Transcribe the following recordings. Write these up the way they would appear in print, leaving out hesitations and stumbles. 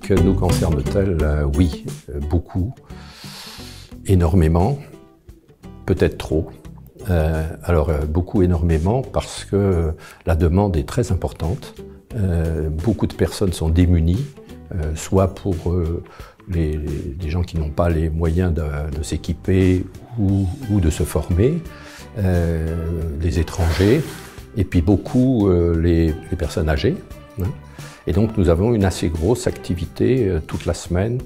numérique nous concerne-t-elle? Oui, beaucoup, énormément, peut-être trop. Beaucoup, énormément, parce que la demande est très importante. Beaucoup de personnes sont démunies, soit pour les gens qui n'ont pas les moyens de s'équiper ou de se former, les étrangers, et puis beaucoup les personnes âgées. Et donc nous avons une assez grosse activité toute la semaine,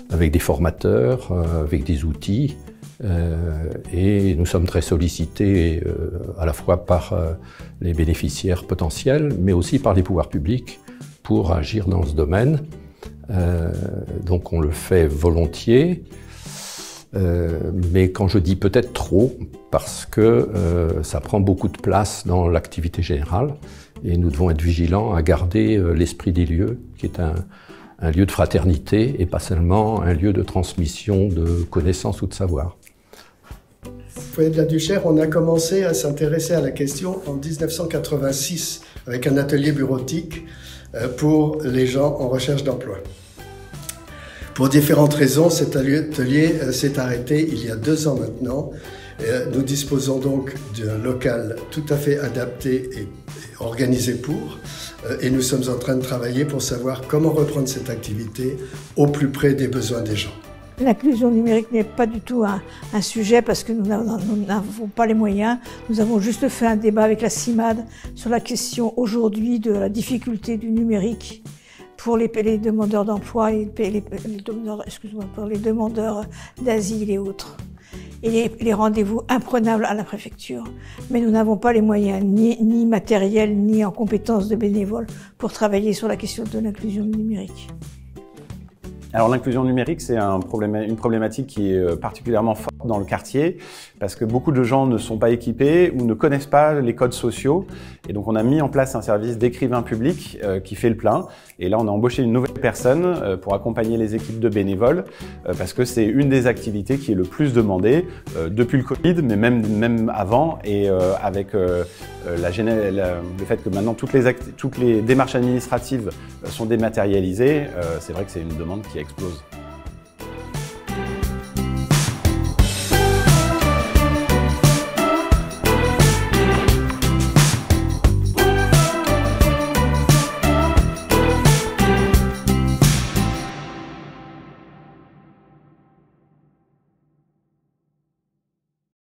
avec des formateurs, avec des outils, et nous sommes très sollicités à la fois par les bénéficiaires potentiels, mais aussi par les pouvoirs publics pour agir dans ce domaine. Donc on le fait volontiers, mais quand je dis peut-être trop, parce que ça prend beaucoup de place dans l'activité générale, et nous devons être vigilants à garder l'esprit des lieux, qui est un lieu de fraternité et pas seulement un lieu de transmission de connaissances ou de savoir. Au Foyer de la Duchère, on a commencé à s'intéresser à la question en 1986 avec un atelier bureautique pour les gens en recherche d'emploi. Pour différentes raisons, cet atelier s'est arrêté il y a 2 ans maintenant. Nous disposons donc d'un local tout à fait adapté et organisé pour, et nous sommes en train de travailler pour savoir comment reprendre cette activité au plus près des besoins des gens. L'inclusion numérique n'est pas du tout un sujet parce que nous n'avons pas les moyens. Nous avons juste fait un débat avec la CIMAD sur la question aujourd'hui de la difficulté du numérique pour les demandeurs d'emploi et pour les demandeurs d'asile et autres. Et les rendez-vous imprenables à la préfecture. Mais nous n'avons pas les moyens, ni matériels, ni en compétences de bénévoles, pour travailler sur la question de l'inclusion numérique. Alors l'inclusion numérique, c'est une problématique qui est particulièrement forte dans le quartier parce que beaucoup de gens ne sont pas équipés ou ne connaissent pas les codes sociaux. Et donc on a mis en place un service d'écrivain public qui fait le plein. Et là on a embauché une nouvelle personne pour accompagner les équipes de bénévoles parce que c'est une des activités qui est le plus demandée depuis le Covid, mais même avant, et avec le fait que maintenant toutes les démarches administratives sont dématérialisées, c'est vrai que c'est une demande qui explose.